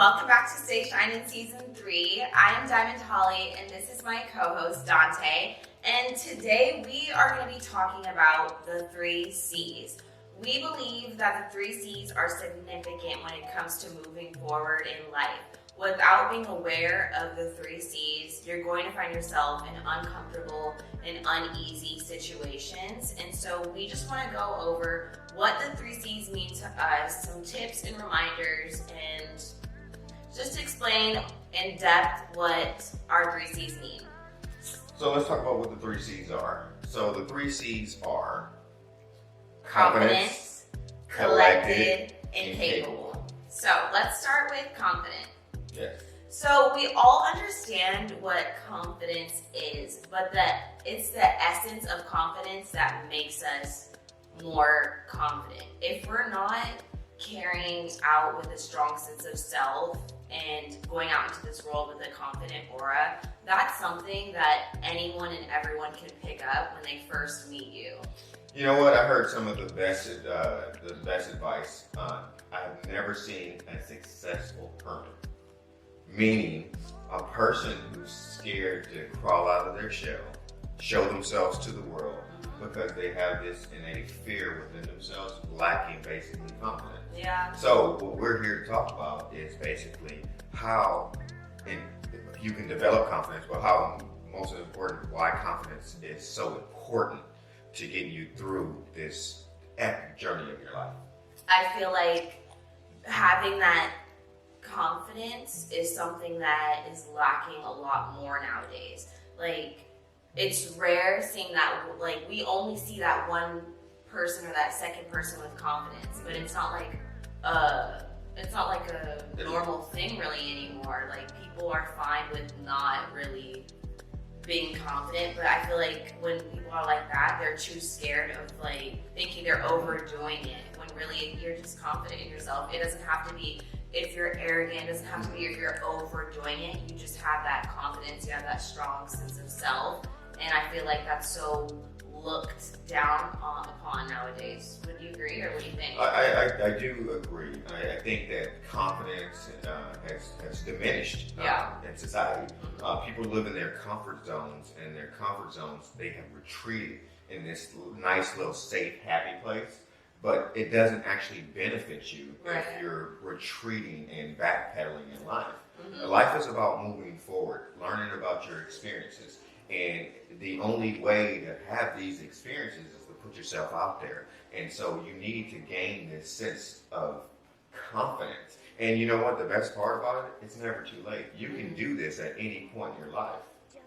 welcome back to Stay Shine in Season 3. I am Diamond Holly, and this is my co-host, Dante. And today we are going to be talking about the 3 C's. We believe that the 3 C's are significant when it comes to moving forward in life. Without being aware of the 3 C's, you're going to find yourself in uncomfortable and uneasy situations. And so we just want to go over what the 3 C's mean to us, some tips and reminders, and just explain in depth what our 3 C's mean. So let's talk about what the 3 C's are. So the 3 C's are confidence, collected, and capable. So let's start with confident. Yes. So we all understand what confidence is, but it's the essence of confidence that makes us more confident. If we're not carrying out with a strong sense of self and going out into this world with a confident aura, that's something that anyone and everyone can pick up when they first meet you. You know what? I heard some of the best advice. I've never seen a successful hermit. Meaning, a person who's scared to crawl out of their shell, show themselves to the world, because they have this innate fear within themselves, lacking basically confidence. Yeah. So what we're here to talk about is basically how you can develop confidence, but how most important, why confidence is so important to getting you through this epic journey of your life. I feel like having that confidence is something that is lacking a lot more nowadays. Like, it's rare seeing that, like, we only see that one person or that second person with confidence, but it's not like a normal thing really anymore. Like, people are fine with not really being confident, but I feel like when people are like that, they're too scared of like thinking they're overdoing it, when really you're just confident in yourself. It doesn't have to be if you're arrogant, it doesn't have to be if you're overdoing it. You just have that confidence, you have that strong sense of self, and I feel like that's so looked down upon nowadays. Would you agree, or what do you think? I do agree. I think that confidence has diminished in society. People live in their comfort zones, and their comfort zones, they have retreated in this nice little safe, happy place. But it doesn't actually benefit you if you're retreating and backpedaling in life. Mm-hmm. Life is about moving forward, learning about your experiences. And the only way to have these experiences is to put yourself out there. And so you need to gain this sense of confidence. And you know what? The best part about it, it's never too late. You can do this at any point in your life.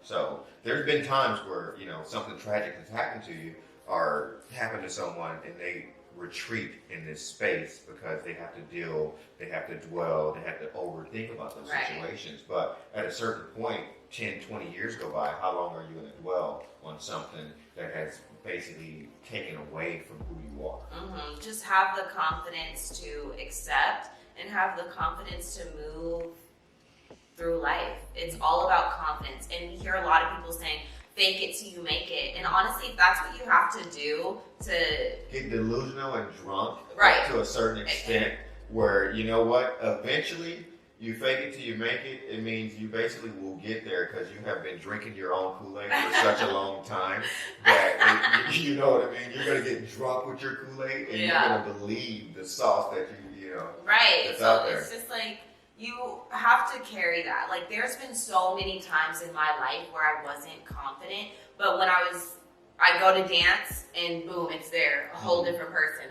So there's been times where, something tragic has happened to you or happened to someone, and they retreat in this space because they have to dwell, they have to overthink about those situations. But at a certain point, 10, 20 years go by, how long are you going to dwell on something that has basically taken away from who you are? Mm-hmm. Just have the confidence to accept and have the confidence to move through life. It's all about confidence. And we hear a lot of people saying, fake it till you make it. And honestly, if that's what you have to do to get delusional and drunk to a certain extent, where you know what, eventually you fake it till you make it, it means you basically will get there because you have been drinking your own Kool-Aid for such a long time that you know what I mean. You're gonna get drunk with your Kool-Aid, and you're gonna believe the sauce that you know. That's out there. It's just like, you have to carry that. Like, there's been so many times in my life where I wasn't confident, but when I go to dance and boom, it's there. A whole different person,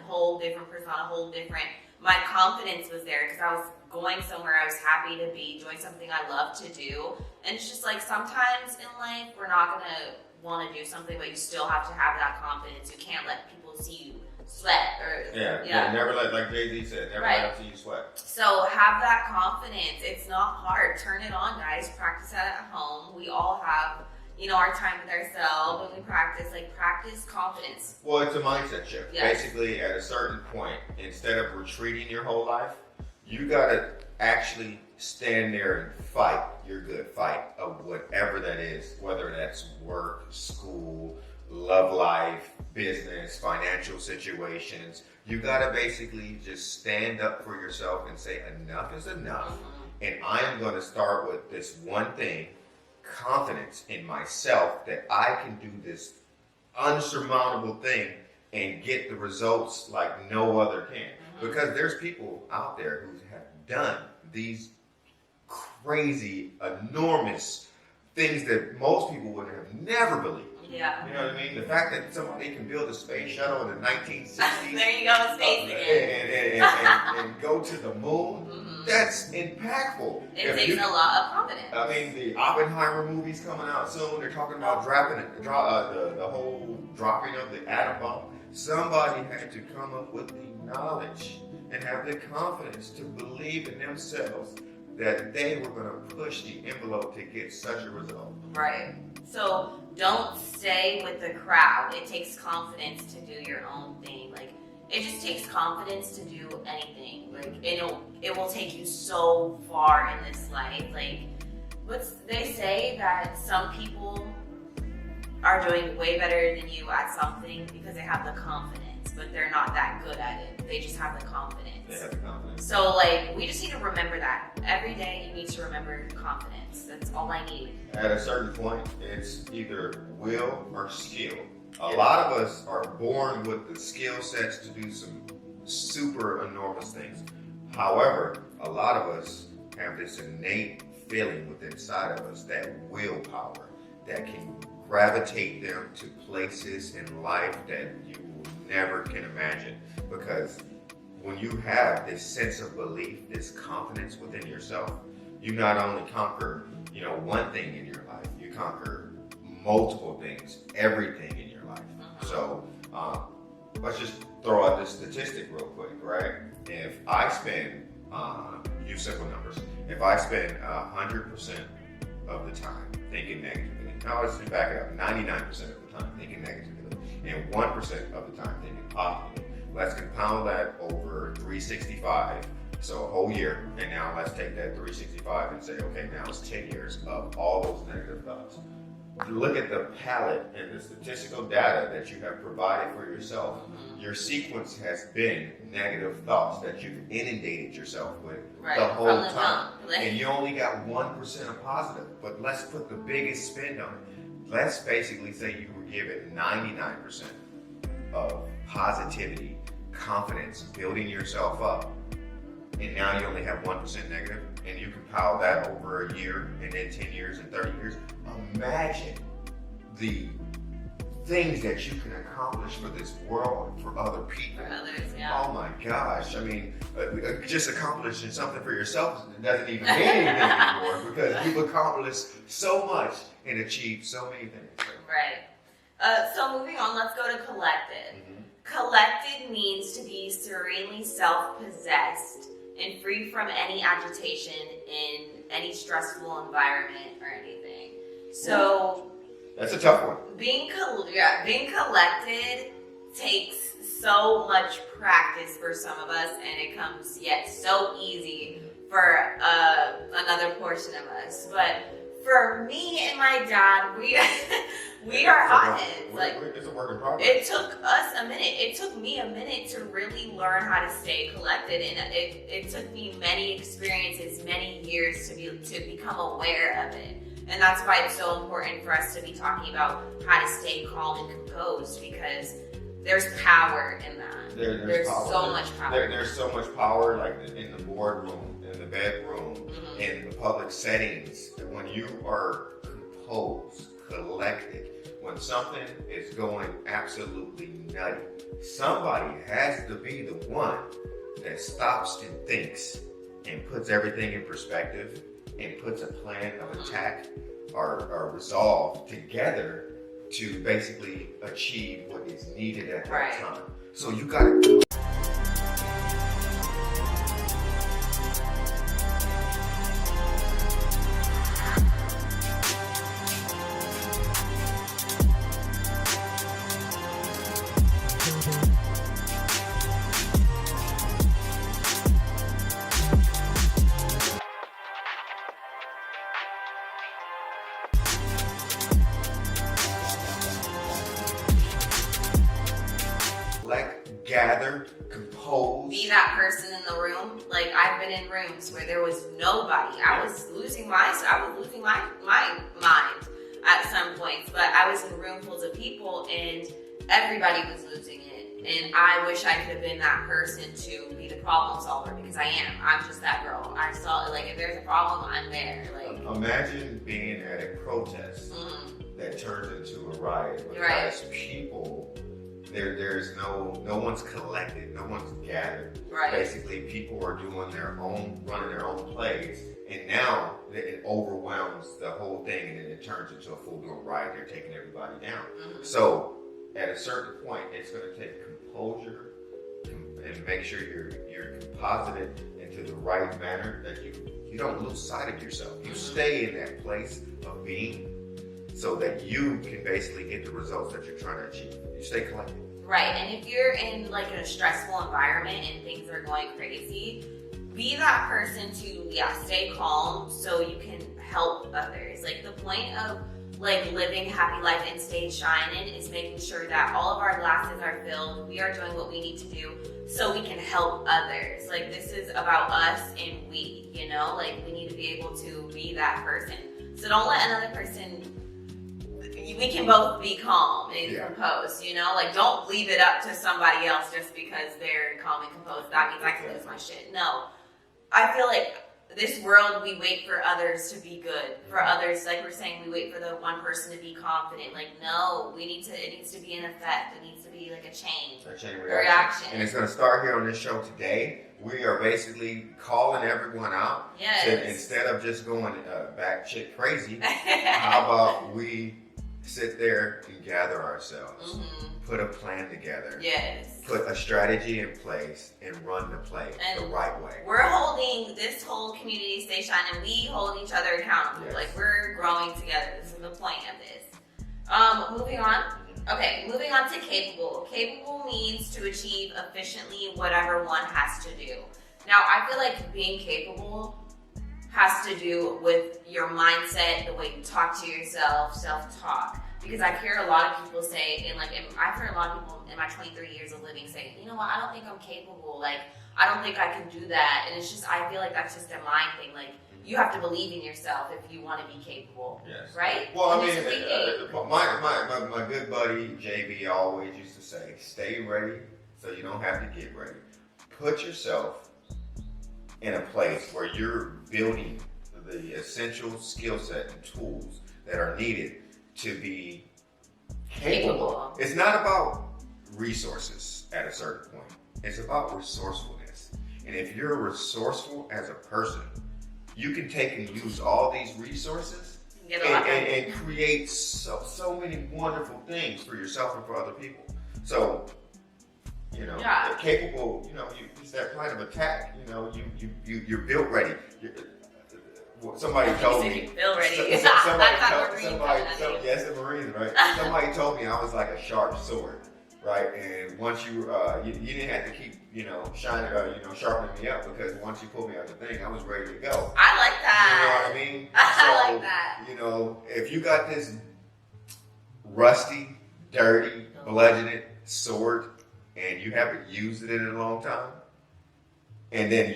my confidence was there because I was going somewhere I was happy to be, doing something I love to do. And it's just like, sometimes in life, we're not gonna wanna do something, but you still have to have that confidence. You can't let people see you sweat never like Jay-Z said, never let them see you sweat. So have that confidence. It's not hard. Turn it on, guys. Practice that at home. We all have our time with ourselves when we practice confidence. Well, it's a mindset shift. Basically, at a certain point, instead of retreating your whole life, you gotta actually stand there and fight your good fight of whatever that is, whether that's work, school, love life, business, financial situations. You gotta basically just stand up for yourself and say enough is enough. and I'm going to start with this one thing, confidence in myself that I can do this unsurmountable thing and get the results like no other can. Because there's people out there who have done these crazy, enormous things that most people would have never believed. Yeah. You know what I mean? The fact that somebody can build a space shuttle in the 1960s. There you go, space again. And go to the moon. That's impactful. It takes a lot of confidence. I mean, the Oppenheimer movie's coming out soon. They're talking about the whole dropping of the atom bomb. Somebody had to come up with the knowledge and have the confidence to believe in themselves that they were going to push the envelope to get such a result. Right. So don't stay with the crowd. It takes confidence to do your own thing. Like, it just takes confidence to do anything. Like, it will take you so far in this life. Like, they say that some people are doing way better than you at something because they have the confidence, but they're not that good at it. They just have the confidence. They have the confidence. So, like, we just need to remember that. Every day you need to remember confidence. That's all I need. At a certain point, it's either will or skill. A lot of us are born with the skill sets to do some super enormous things. However, a lot of us have this innate feeling within inside of us, that willpower that can gravitate them to places in life that you never can imagine. Because when you have this sense of belief, this confidence within yourself, you not only conquer, one thing in your life, you conquer multiple things, everything in your life. So let's just throw out this statistic real quick, right? If I spend, use simple numbers, if I spend 100% of the time thinking negatively, now let's just back it up, 99% of the time thinking negatively, and 1% of the time thinking positively. Let's compound that over 365, so a whole year, and now let's take that 365 and say, okay, now it's 10 years of all those negative thoughts. Look at the palette and the statistical data that you have provided for yourself. Your sequence has been negative thoughts that you've inundated yourself with the whole time. And you only got 1% of positive. But let's put the biggest spin on it. Let's basically say you were given 99% of positivity, confidence, building yourself up. And now you only have 1% negative, and you compile that over a year, and then 10 years and 30 years. Imagine the things that you can accomplish for this world and for other people. For others, yeah. Oh my gosh. I mean, just accomplishing something for yourself doesn't even mean anything anymore, because you've accomplished so much and achieved so many things. Right. So moving on, let's go to collected. Collected means to be serenely self-possessed and free from any agitation in any stressful environment or anything. So that's a tough one. Being collected takes so much practice for some of us, and it comes yet so easy for another portion of us. But for me and my dad, we are hotheads. Like, it's a work in progress. It took us a minute. It took me a minute to really learn how to stay collected, and it took me many experiences, many years to become aware of it. And that's why it's so important for us to be talking about how to stay calm and composed, because there's power in that. There's power. So much power. There's so much power, like in the boardroom, in the bedroom, in the public settings. When you are composed, collected, when something is going absolutely nutty, somebody has to be the one that stops and thinks and puts everything in perspective and puts a plan of attack or resolve together to basically achieve what is needed at that time. So you gotta do. Gather, compose. pose. Be that person in the room. Like, I've been in rooms where there was nobody. I was losing my mind at some points, but I was in roomfuls of people and everybody was losing it. And I wish I could have been that person to be the problem solver, because I am. I'm just that girl. I saw, like, if there's a problem, I'm there. Like, imagine being at a protest that turns into a riot because people, there's no one's collected, no one's gathered. Right. Basically, people are doing running their own plays, and now it overwhelms the whole thing, and then it turns into a full-blown riot. They're taking everybody down. So at a certain point, it's going to take composure and make sure you're composited into the right manner, that you don't lose sight of yourself. You stay in that place of being so that you can basically get the results that you're trying to achieve. You stay collected. Right, and if you're in like a stressful environment and things are going crazy, be that person to stay calm so you can help others. Like, the point of like living happy life and stay shining is making sure that all of our glasses are filled. We are doing what we need to do so we can help others. Like, this is about us and we, you know, like, we need to be able to be that person. So don't let another person, we can both be calm and composed, you know? Like, don't leave it up to somebody else just because they're calm and composed. That means I can lose my shit. No. I feel like this world, we wait for others to be good. For others, like we're saying, we wait for the one person to be confident. Like, no, it needs to be an effect. It needs to be like a change. A chain reaction. And it's going to start here on this show today. We are basically calling everyone out. Yes. So instead of just going back shit crazy, how about we sit there and gather ourselves, put a plan together, put a strategy in place, and run the play the right way. We're holding this whole community station, and we hold each other accountable. Like, we're growing together. This is the point of this. Moving on. Okay, moving on to capable. Capable means to achieve efficiently whatever one has to do. Now, I feel like being capable has to do with your mindset, the way you talk to yourself, self-talk. Because I hear a lot of people say, and like, I've heard a lot of people in my 23 years of living say, you know what, I don't think I'm capable. Like, I don't think I can do that. And it's just, I feel like that's just a mind thing. Like, you have to believe in yourself if you want to be capable. Yes. Right? Well, I mean, my good buddy JB always used to say, stay ready so you don't have to get ready. Put yourself in a place where you're building the essential skill set and tools that are needed to be capable. It's not about resources at a certain point. It's about resourcefulness. And if you're resourceful as a person, you can take and use all these resources and create so many wonderful things for yourself and for other people. So, you know, capable, you know, it's that plan of attack, you know, you're built ready. Somebody told me. Yes, the Marines, right? Somebody told me I was like a sharp sword, right? And once you didn't have to keep, sharpening me up, because once you pulled me out the thing, I was ready to go. I like that. You know what I mean? I like that. You know, if you got this rusty, dirty, bludgeoned sword, and you haven't used it in a long time, and then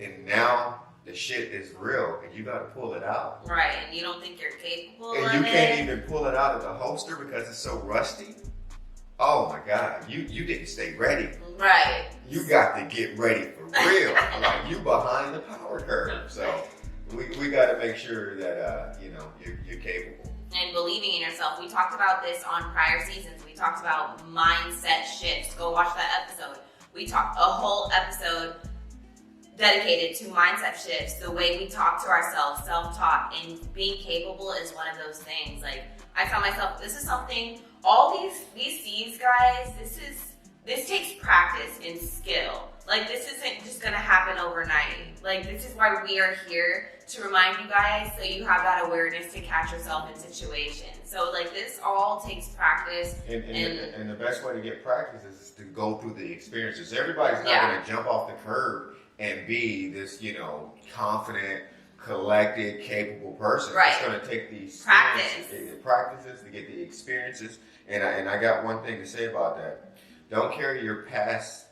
and now the shit is real, and you got to pull it out. Right, and you don't think you're capable and of you can't even pull it out of the holster because it's so rusty. Oh my God, you didn't stay ready. Right. You got to get ready for real. Like, you behind the power curve. So we got to make sure that you're capable. And believing in yourself. We talked about this on prior seasons. We talked about mindset shifts. Go watch that episode. We talked a whole episode dedicated to mindset shifts, the way we talk to ourselves, self-talk, and being capable is one of those things. Like, I found myself, this is something, all these C's, guys, this takes practice and skill. Like, this isn't just gonna happen overnight. Like, this is why we are here, to remind you guys so you have that awareness to catch yourself in situations. So, like, this all takes practice. And the best way to get practice is to go through the experiences. Everybody's not gonna jump off the curb and be this, confident, collected, capable person. Right. It's going to take these practices to get the experiences. And I got one thing to say about that. Don't carry your past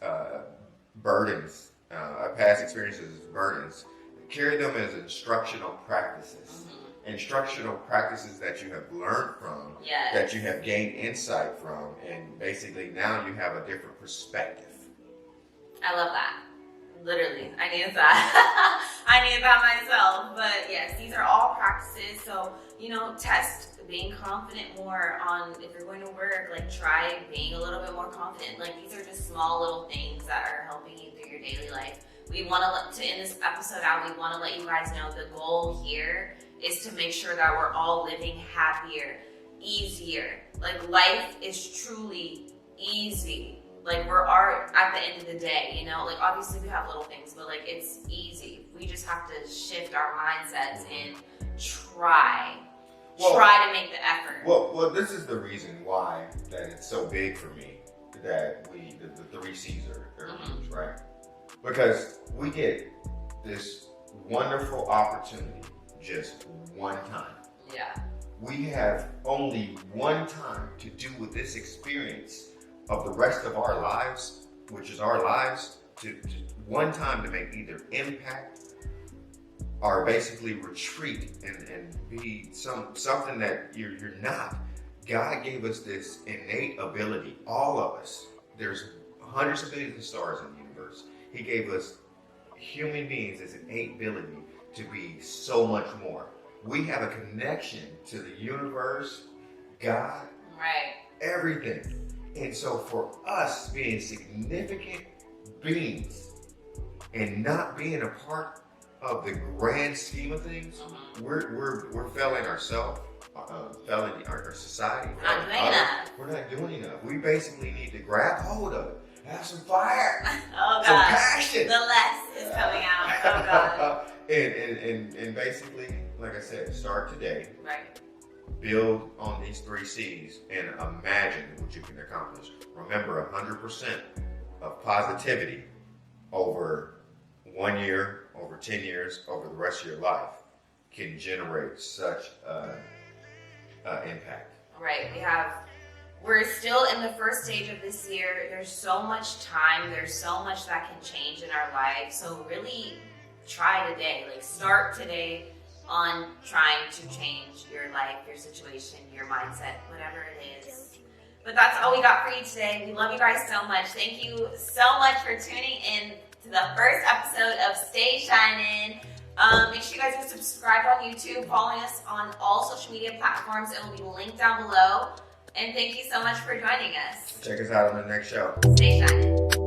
burdens, past experiences as burdens. Carry them as instructional practices. Instructional practices that you have learned from, that you have gained insight from, and basically now you have a different perspective. I love that. Literally, I needed that. I needed that myself. But yes, these are all practices. So, test being confident more on if you're going to work, like try being a little bit more confident. Like these are just small little things that are helping you through your daily life. We want to end this episode out, we want to let you guys know the goal here is to make sure that we're all living happier, easier. Like life is truly easy. Like we're at the end of the day, like obviously we have little things, but like it's easy. We just have to shift our mindsets and try to make the effort. Well, this is the reason why that it's so big for me that the 3 C's are huge, right? Because we get this wonderful opportunity just one time. Yeah. We have only one time to do with this experience of the rest of our lives, which is our lives, to one time to make either impact or basically retreat and be something that you're not. God gave us this innate ability, all of us. There's hundreds of billions of stars in the universe. He gave us human beings this innate ability to be so much more. We have a connection to the universe, God, everything. And so for us being significant beings and not being a part of the grand scheme of things, we're failing ourselves, failing our society. We're not doing enough. We basically need to grab hold of it. Have some fire. Oh God. Some passion. The less is coming out. Oh God. and basically, like I said, start today. Right. Build on these 3 C's and imagine what you can accomplish. Remember, 100% of positivity over 1 year, over 10 years, over the rest of your life can generate such impact. Right. We're still in the first stage of this year. There's so much time. There's so much that can change in our lives. So really try today. Like start today on trying to change your life, your situation, your mindset, whatever it is. But that's all we got for you today. We love you guys so much. Thank you so much for tuning in to the first episode of Stay Shining. Make sure you guys are subscribed on YouTube, following us on all social media platforms. It will be linked down below. And thank you so much for joining us. Check us out on the next show. Stay shining.